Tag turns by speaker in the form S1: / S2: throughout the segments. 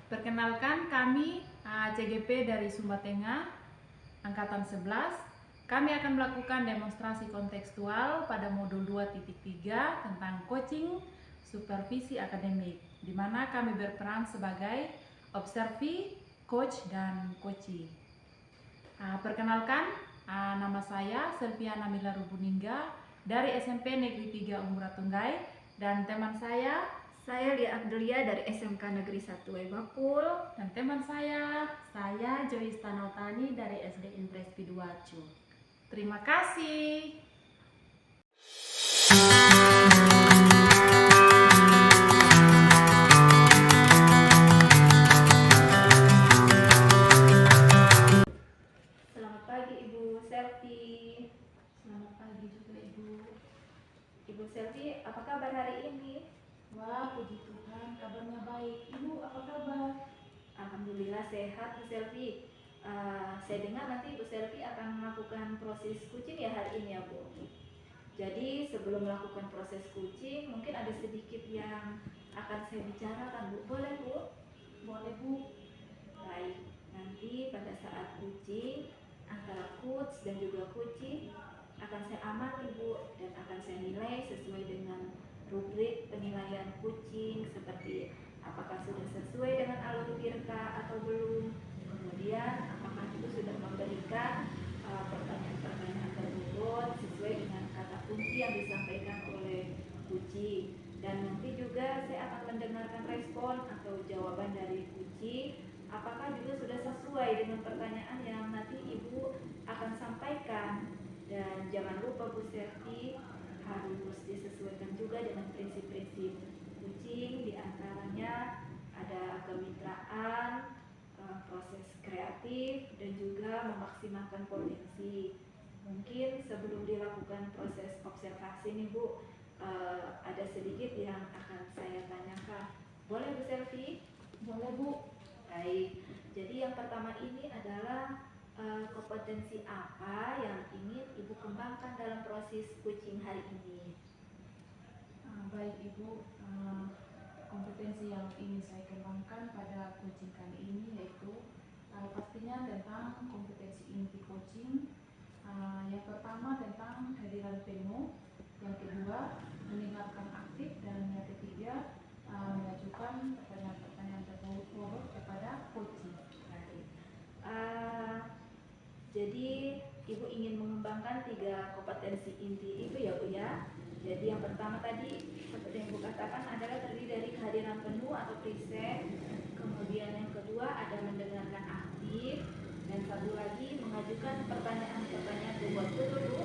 S1: Perkenalkan kami CGP dari Sumba Tengah, Angkatan 11. Kami akan melakukan demonstrasi kontekstual pada modul 2.3 tentang coaching supervisi akademik, di mana kami berperan sebagai observee, coach, dan coachee. Perkenalkan, nama saya Selviana Mila Rubuningga dari SMP Negeri 3 Umurah Tunggai, dan teman saya
S2: Lia Abdulia dari SMK Negeri 1 Webakul.
S1: Dan teman saya
S3: Joyce Tanotani dari SD Impres Piduacu.
S1: Terima kasih.
S2: Selamat pagi Ibu Selvi.
S1: Selamat pagi juga Ibu.
S2: Ibu Selvi, apa kabar hari ini?
S1: Wah, puji Tuhan, kabarnya baik. Ibu, apa kabar?
S2: Alhamdulillah sehat Bu Selvi. Saya dengar nanti Bu Selvi akan melakukan proses coaching ya hari ini ya Bu. Jadi sebelum melakukan proses coaching, mungkin ada sedikit yang akan saya bicarakan Bu. Boleh Bu?
S1: Boleh Bu.
S2: Baik, nanti pada saat coaching antara coach dan juga coaching akan saya amati Bu, dan akan saya nilai sesuai dengan rubrik penilaian coaching, seperti apakah sudah sesuai dengan alur Birka atau belum, kemudian apakah itu sudah memberikan pertanyaan-pertanyaan terbobot sesuai dengan kata kunci yang disampaikan oleh coaching, dan nanti juga saya akan mendengarkan respon atau jawaban dari coaching, apakah juga sudah sesuai dengan pertanyaan yang nanti Ibu akan sampaikan. Dan jangan lupa Bu Selvi, harus disesuaikan juga dengan prinsip-prinsip coaching, diantaranya ada kemitraan, proses kreatif, dan juga memaksimalkan potensi. Mungkin sebelum dilakukan proses observasi nih Bu, ada sedikit yang akan saya tanyakan. Boleh Bu Selvi?
S1: Boleh Bu.
S2: Baik, jadi yang pertama ini adalah kompetensi apa yang ingin Ibu kembangkan dalam proses coaching hari ini?
S1: Baik Ibu, kompetensi yang ingin saya kembangkan pada coaching kali ini yaitu pastinya tentang kompetensi inti coaching. Yang pertama tentang hadiran penuh, yang kedua mendengarkan aktif, dan yang ketiga mengajukan pertanyaan-pertanyaan terbobot kepada coaching.
S2: Jadi Ibu ingin mengembangkan 3 kompetensi inti itu ya Bu ya. Jadi yang pertama tadi seperti yang Ibu katakan adalah terdiri dari kehadiran penuh atau present. Kemudian yang kedua ada mendengarkan aktif, dan satu lagi mengajukan pertanyaan-pertanyaan bobot. Betul Bu?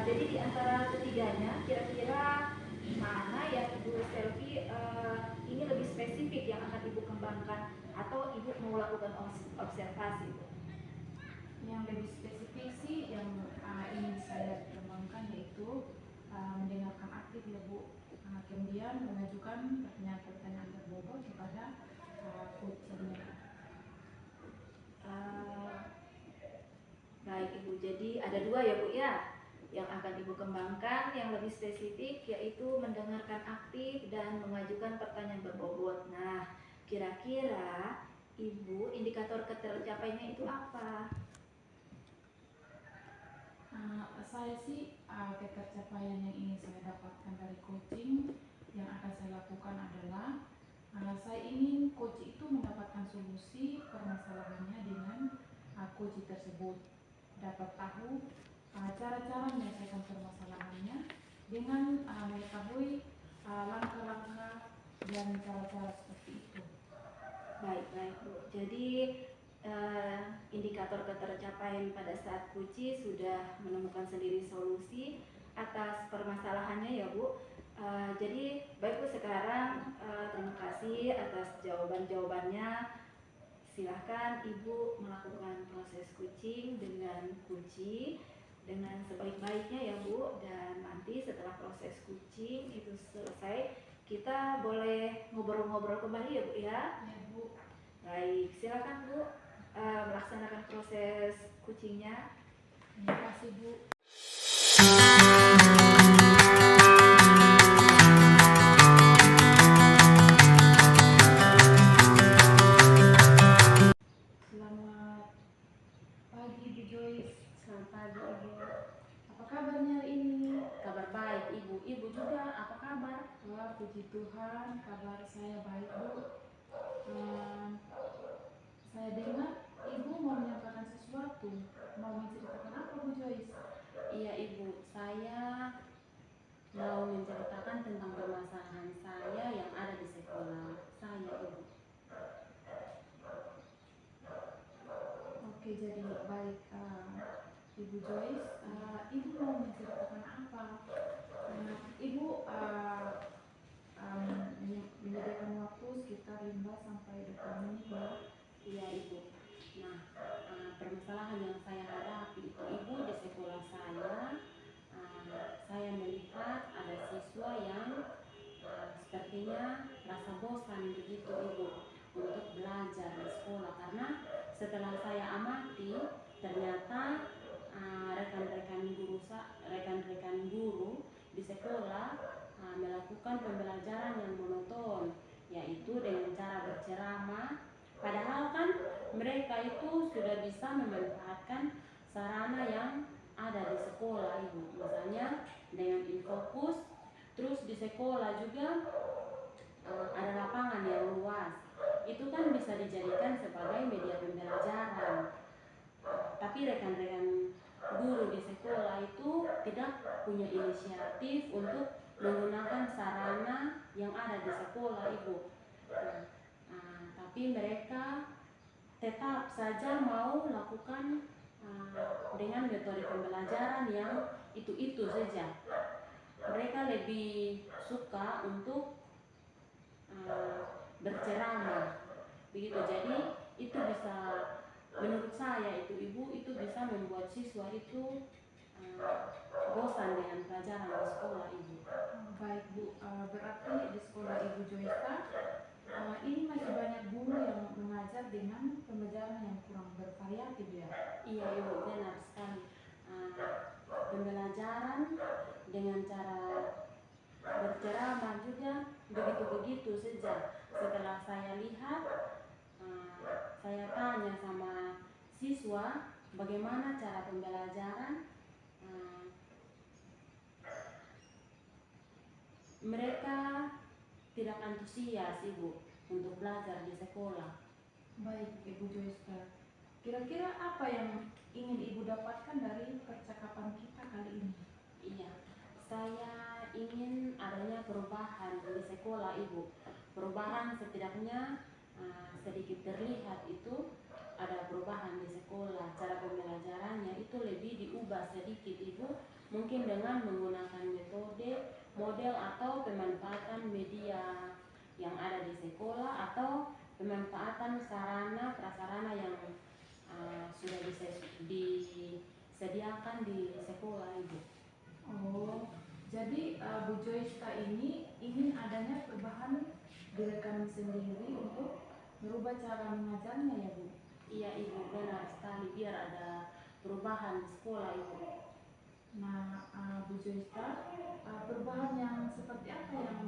S2: Jadi di antara ketiganya kira-kira mana yang Ibu Selvi ini lebih spesifik yang akan Ibu kembangkan, atau Ibu mau lakukan observasi Bu?
S1: Yang lebih spesifik sih yang ingin saya kembangkan yaitu mendengarkan aktif ya Bu, kemudian mengajukan pertanyaan-pertanyaan terbobot kepada coachingnya.
S2: Baik Ibu, jadi ada 2 ya Bu ya yang akan Ibu kembangkan. Yang lebih spesifik yaitu mendengarkan aktif dan mengajukan pertanyaan berbobot. Nah, kira-kira Ibu indikator ketercapaiannya itu apa?
S1: Saya sih ketercapaian yang ingin saya dapatkan dari coaching yang akan saya lakukan adalah saya ingin coach itu mendapatkan solusi permasalahannya dengan coach tersebut, dapat tahu cara-cara menyelesaikan permasalahannya dengan mengetahui langkah-langkah dan cara-cara seperti itu.
S2: Baik Bu. Jadi indikator ketercapaian pada saat coaching sudah menemukan sendiri solusi atas permasalahannya ya Bu. Jadi baik Bu, sekarang terima kasih atas jawaban-jawabannya. Silahkan Ibu melakukan proses coaching dengan kunci. dengan sebaik-baiknya ya Bu, dan nanti setelah proses kucing itu selesai kita boleh ngobrol-ngobrol kembali ya Bu ya.
S1: Ya Bu.
S2: Baik, silakan Bu melaksanakan proses kucingnya.
S1: Terima kasih Bu. Selamat pagi Bu Joyce.
S3: Selamat pagi Ibu.
S1: Apa kabarnya hari ini?
S3: Kabar baik Ibu. Ibu juga apa kabar?
S1: Wah, puji Tuhan, kabar saya baik Bu. Saya dengar Ibu mau menyampaikan sesuatu. Mau menceritakan apa Bu Joyce?
S3: Iya Ibu, saya mau menceritakan tentang permasalahan saya yang ada di sekolah saya Ibu.
S1: Oke, jadi baik Ibu Joyce, Ibu mau menceritakan apa? Ibu menyediakan waktu sekitar 5 sampai 20 menit ya.
S3: Iya Ibu. Nah, permasalahan yang saya hadapi itu Ibu di sekolah saya melihat ada siswa yang sepertinya rasa bosan begitu Ibu untuk belajar di sekolah, karena setelah saya amati ternyata rekan-rekan guru di sekolah melakukan pembelajaran yang monoton, yaitu dengan cara berceramah. Padahal kan mereka itu sudah bisa memanfaatkan sarana yang ada di sekolah Ibu, misalnya dengan infokus. Terus di sekolah juga ada lapangan yang luas, itu kan bisa dijadikan sebagai media pembelajaran. Tapi rekan-rekan guru di sekolah itu tidak punya inisiatif untuk menggunakan sarana yang ada di sekolah Ibu. Tapi mereka tetap saja mau lakukan dengan metode pembelajaran yang itu saja. Mereka lebih suka untuk berceramah begitu. Jadi itu bisa, menurut saya itu Ibu, itu bisa membuat siswa itu bosan dengan pelajaran di sekolah Ibu.
S1: Baik Bu, berarti di sekolah Ibu Joyce ini masih banyak guru yang mengajar dengan pembelajaran yang kurang bervariatif ya?
S3: Iya Ibu, benar sekali. Pembelajaran dengan cara berceramah juga begitu-begitu saja. Setelah saya lihat, saya tanya sama siswa bagaimana cara pembelajaran, mereka tidak antusias Ibu untuk belajar di sekolah.
S1: Baik Ibu Joyce, kira-kira apa yang ingin Ibu dapatkan dari percakapan kita kali ini?
S3: Iya, saya ingin adanya perubahan di sekolah Ibu. Perubahan setidaknya sedikit terlihat itu ada perubahan di sekolah. Cara pembelajarannya itu lebih diubah sedikit Ibu, mungkin dengan menggunakan metode, model atau pemanfaatan media yang ada di sekolah, atau pemanfaatan sarana prasarana yang sudah disediakan di sekolah Ibu.
S1: Oh, jadi Bu Joyce ini ingin adanya perubahan di rekan sendiri untuk merubah cara mengajarnya ya Bu?
S3: Iya Ibu, benar sekali, biar ada perubahan di sekolah Ibu.
S1: Nah Bu Joyce, perubahan yang seperti apa yang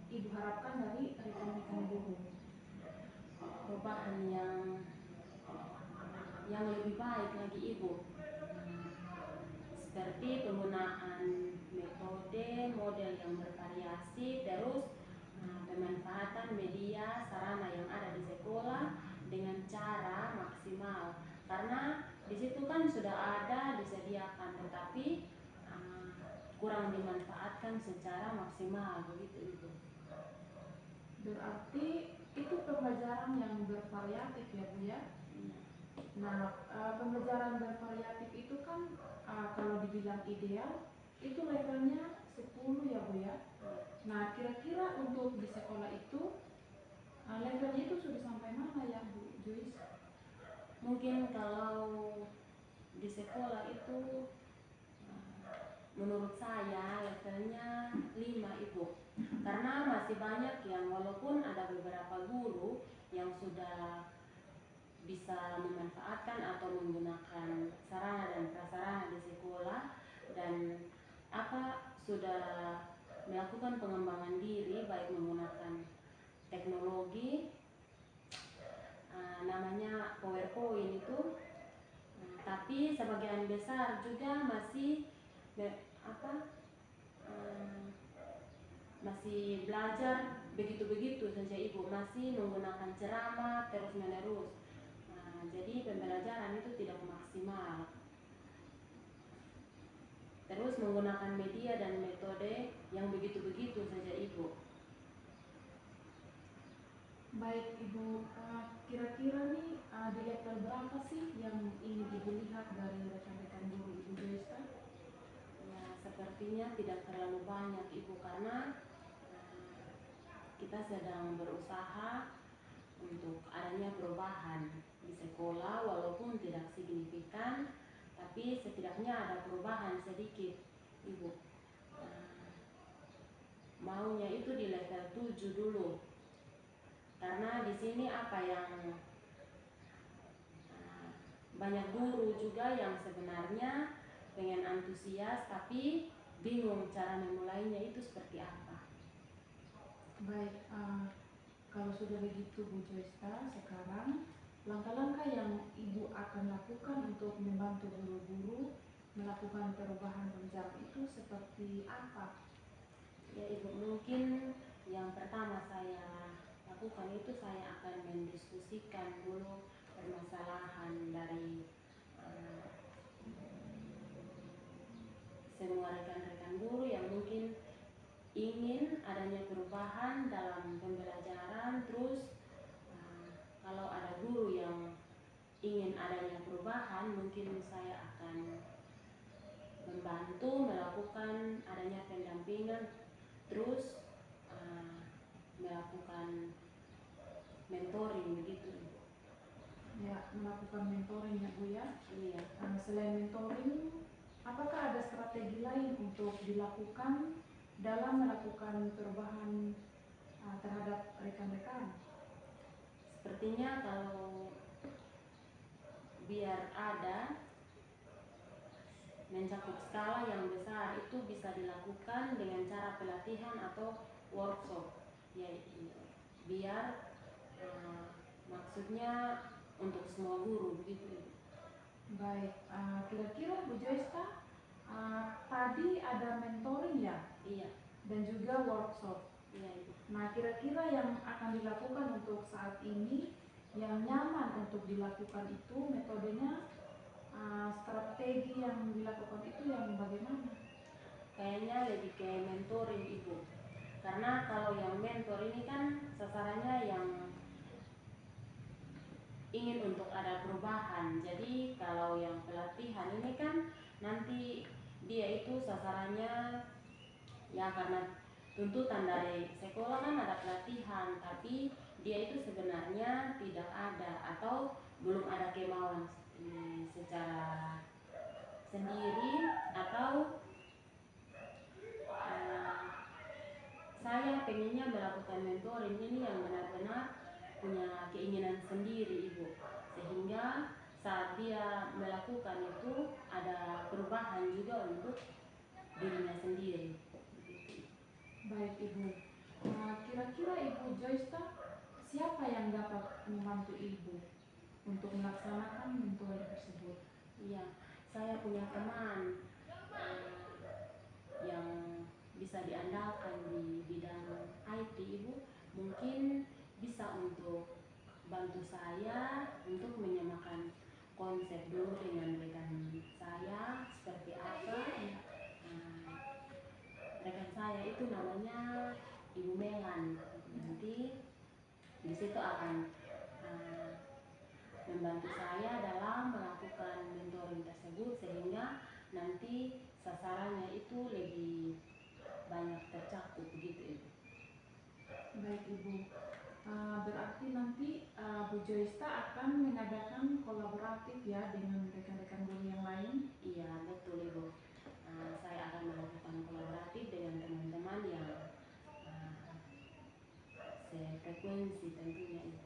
S1: Ibu harapkan dari rekan-rekan guru?
S3: Perubahan yang lebih baik lagi Ibu, seperti penggunaan metode, model yang bervariasi, terus pemanfaatan media sarana yang ada di sekolah dengan cara maksimal. Karena di situ kan sudah ada disediakan, tetapi kurang dimanfaatkan secara maksimal begitu Ibu.
S1: Berarti itu pembelajaran yang bervariatif ya Bu ya? Nah, pembelajaran bervariatif itu kan kalau dibilang ideal itu levelnya 10 ya Bu ya. Nah, kira-kira untuk di sekolah itu levelnya itu sudah sampai mana ya Bu Joyce?
S3: Mungkin kalau di sekolah itu menurut saya levelnya 5 Ibu, karena masih banyak yang walaupun ada beberapa guru yang sudah bisa memanfaatkan atau menggunakan sarana dan prasarana di sekolah dan sudah melakukan pengembangan diri baik menggunakan teknologi namanya PowerPoint itu, tapi sebagian besar juga masih masih belajar begitu-begitu saja Ibu, masih menggunakan ceramah terus menerus. Jadi pembelajaran itu tidak maksimal. Terus menggunakan media dan metode yang begitu-begitu saja Ibu.
S1: Baik Ibu, kira-kira nih di level berapa sih yang ingin Ibu lihat dari rekan-rekan guru Ibu Joysta?
S3: Ya, sepertinya tidak terlalu banyak Ibu, karena kita sedang berusaha untuk adanya perubahan di sekolah, walaupun tidak signifikan, tapi setidaknya ada perubahan sedikit Ibu. Maunya itu di level 7 dulu, karena di sini banyak guru juga yang sebenarnya pengen antusias tapi bingung cara memulainya itu seperti apa.
S1: Baik, kalau sudah begitu Bu Joysta, sekarang langkah-langkah yang Ibu akan lakukan untuk membantu guru-guru melakukan perubahan pembelajaran itu seperti apa?
S3: Ya Ibu, mungkin yang pertama saya lakukan itu saya akan mendiskusikan dulu permasalahan dari semua rekan-rekan guru yang mungkin ingin adanya perubahan dalam pembelajaran. Terus kalau ada guru yang ingin adanya perubahan, mungkin saya akan membantu melakukan adanya pendampingan, terus melakukan mentoring begitu.
S1: Ya, melakukan mentoring ya Bu ya.
S3: Iya.
S1: Selain mentoring, apakah ada strategi lain untuk dilakukan dalam melakukan perubahan terhadap rekan-rekan?
S3: Sepertinya kalau biar ada mencakup skala yang besar itu bisa dilakukan dengan cara pelatihan atau workshop, ya, biar maksudnya untuk semua guru begitu.
S1: Baik, kira-kira Bu Joysta, tadi ada mentoring ya?
S3: Iya.
S1: Dan juga workshop.
S3: Iya Ibu.
S1: Nah, kira-kira yang akan dilakukan untuk saat ini yang nyaman untuk dilakukan itu metodenya, strategi yang dilakukan itu yang bagaimana?
S3: Kayaknya lebih ke mentoring Ibu, karena kalau yang mentor ini kan sasarannya yang ingin untuk ada perubahan. Jadi kalau yang pelatihan ini kan nanti dia itu sasarannya ya karena tuntutan dari sekolah kan ada pelatihan, tapi dia itu sebenarnya tidak ada atau belum ada kemauan secara sendiri, atau saya pengennya melakukan mentoring ini yang benar-benar punya keinginan sendiri Ibu, sehingga saat dia melakukan itu ada perubahan juga untuk dirinya sendiri.
S1: Baik Ibu, kira-kira Ibu Joysta, siapa yang dapat membantu Ibu untuk melaksanakan mentoring tersebut?
S3: Iya, saya punya teman yang bisa diandalkan di bidang IT Ibu, mungkin bisa untuk bantu saya untuk menyamakan konsep dulu dengan rekan saya seperti apa. Rekan saya itu namanya Ibu Melan, nanti di situ akan membantu saya dalam melakukan mentoring tersebut, sehingga nanti sasarannya itu lebih banyak tercakup begitu Ibu.
S1: Baik Ibu, berarti nanti Bu Joysta akan mengadakan kolaboratif ya dengan rekan-rekan guru yang lain?
S3: Iya betul Ibu. Saya akan kompetensi tentunya itu.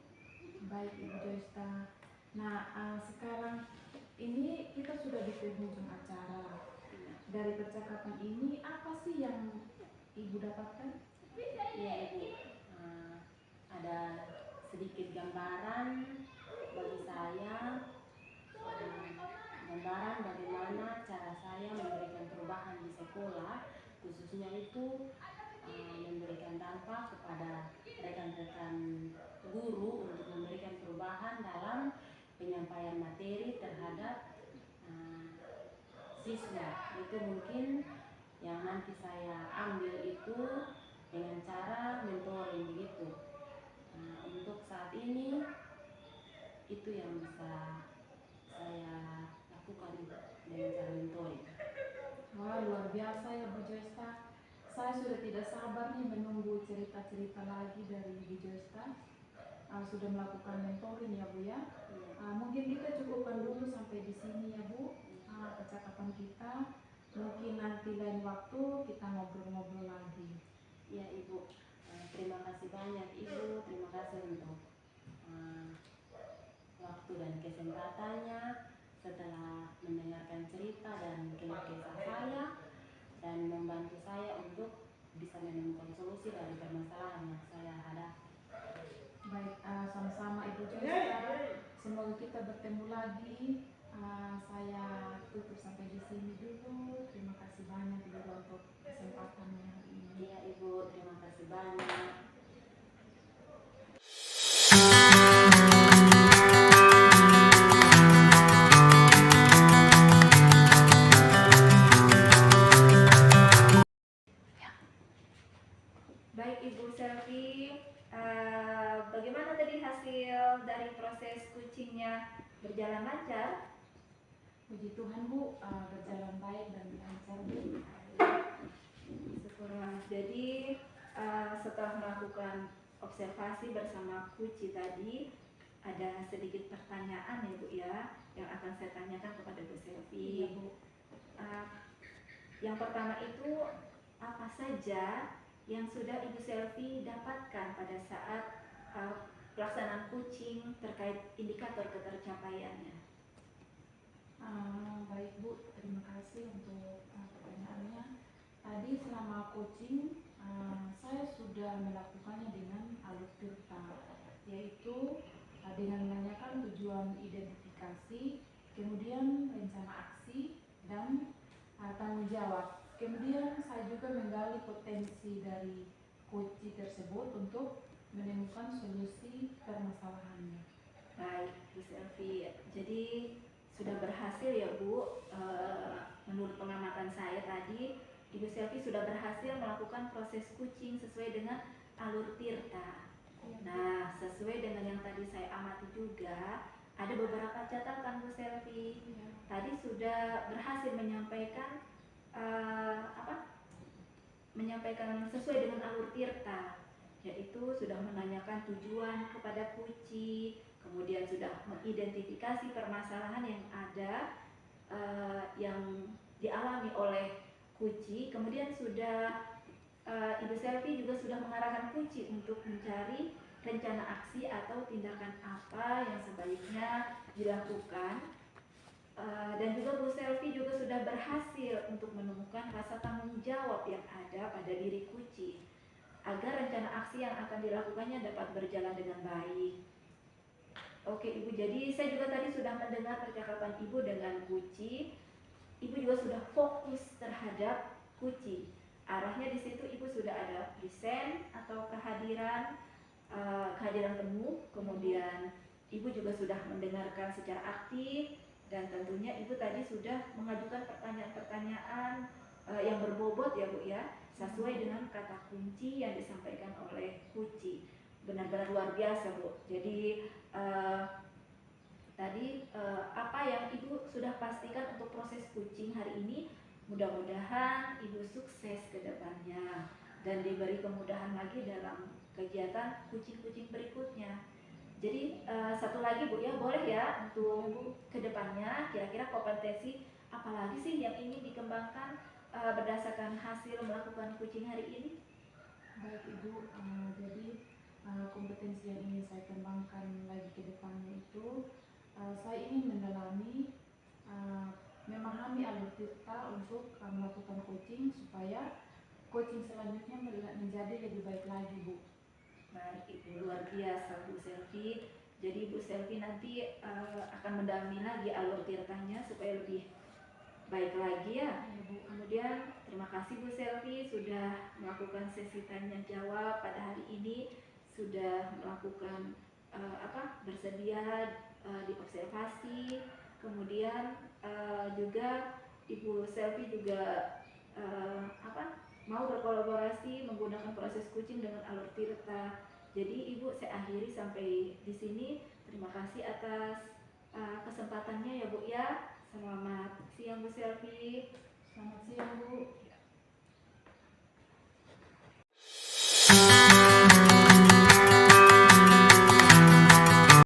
S1: Baik Ibu Joysta. Nah, sekarang ini kita sudah di penghujung acara. Dari percakapan ini apa sih yang Ibu dapatkan?
S3: Iya Ibu, ada sedikit gambaran bagi saya, gambaran bagaimana cara saya memberikan perubahan di sekolah, khususnya itu memberikan dampak kepada rekan-rekan guru untuk memberikan perubahan dalam penyampaian materi terhadap siswa. Itu mungkin yang nanti saya ambil itu dengan cara mentoring begitu. Untuk saat ini itu yang bisa saya lakukan dengan cara mentoring.
S1: Wah, luar biasa ya Bu Joysta. Saya sudah tidak sabar nih menunggu cerita-cerita lagi dari Bu Joysta. Sudah melakukan mentoring ya Bu ya. Mungkin kita cukupkan dulu sampai di sini ya Bu, percakapan kita. Mungkin nanti lain waktu kita ngobrol-ngobrol lagi.
S3: Ya Ibu, terima kasih banyak Ibu, terima kasih untuk waktu dan kesempatannya setelah mendengarkan cerita dan keluh kesah saya dan membantu saya untuk bisa menemukan solusi dari permasalahan yang saya hadapi.
S1: Baik, sama-sama Ibu Joysta. Semoga kita bertemu lagi. Saya tutup sampai di sini dulu. Terima kasih banyak Ibu untuk kesempatannya hari ini.
S3: Iya Ibu, terima kasih banyak.
S2: Baik Ibu Selvi, bagaimana tadi hasil dari proses coachingnya, berjalan lancar?
S1: Puji Tuhan Bu, berjalan baik dan lancar Bu.
S2: Syukurlah. Jadi setelah melakukan observasi bersama Kuci tadi, ada sedikit pertanyaan ya Bu ya, yang akan saya tanyakan kepada Bu Selvi.
S1: Iya Bu.
S2: Yang pertama itu, apa saja yang sudah Ibu Selvi dapatkan pada saat pelaksanaan coaching terkait indikator ketercapaiannya?
S1: Baik Bu, terima kasih untuk pertanyaannya. Tadi selama coaching saya sudah melakukannya dengan alur tirta, yaitu dengan menanyakan tujuan identifikasi, kemudian rencana aksi dan tanggung jawab. Kemudian saya juga menggali potensi dari coaching tersebut untuk menemukan solusi permasalahannya.
S2: Baik, Bu Selvi. Jadi sudah berhasil ya Bu, menurut pengamatan saya tadi, Ibu Selvi sudah berhasil melakukan proses coaching sesuai dengan alur tirta. Nah, sesuai dengan yang tadi saya amati juga, ada beberapa catatan Bu Selvi. Tadi sudah berhasil menyampaikan menyampaikan sesuai dengan alur tirta, yaitu sudah menanyakan tujuan kepada Kuci, kemudian sudah mengidentifikasi permasalahan yang ada yang dialami oleh Kuci, kemudian sudah Ibu Selvi juga sudah mengarahkan Kuci untuk mencari rencana aksi atau tindakan apa yang sebaiknya dilakukan. Dan juga Bu Selvi juga sudah berhasil untuk menemukan rasa tanggung jawab yang ada pada diri Kuci agar rencana aksi yang akan dilakukannya dapat berjalan dengan baik. Oke Ibu, jadi saya juga tadi sudah mendengar percakapan Ibu dengan Kuci. Ibu juga sudah fokus terhadap Kuci. Arahnya di situ Ibu sudah ada present atau kehadiran penuh, kemudian Ibu juga sudah mendengarkan secara aktif. Dan tentunya Ibu tadi sudah mengajukan pertanyaan-pertanyaan yang berbobot ya Bu ya, sesuai dengan kata kunci yang disampaikan oleh Kuci. Benar-benar luar biasa Bu. Jadi tadi apa yang Ibu sudah pastikan untuk proses coaching hari ini, mudah-mudahan Ibu sukses ke depannya dan diberi kemudahan lagi dalam kegiatan coaching-coaching berikutnya. Jadi satu lagi Bu ya, boleh ya untuk kedepannya kira-kira kompetensi apa lagi sih yang ingin dikembangkan berdasarkan hasil melakukan coaching hari ini?
S1: Baik Ibu, jadi kompetensi yang ingin saya kembangkan lagi ke depannya itu, saya ingin mendalami, memahami alur Tirta untuk melakukan coaching supaya coaching selanjutnya menjadi lebih baik lagi, Bu.
S2: Baik, Ibu, luar biasa Bu Selvi. Jadi Bu Selvi nanti akan mendalami lagi alur Tirtanya supaya lebih baik lagi ya.
S1: Ya, Bu.
S2: Kemudian terima kasih Bu Selvi sudah melakukan sesi tanya jawab pada hari ini, sudah melakukan bersedia diobservasi. Kemudian juga Ibu Selvi juga mau berkolaborasi menggunakan proses coaching dengan alur Tirta. Jadi Ibu, saya akhiri sampai di sini. Terima kasih atas kesempatannya ya Bu ya. Selamat siang Bu Selvi.
S1: Selamat siang, Bu.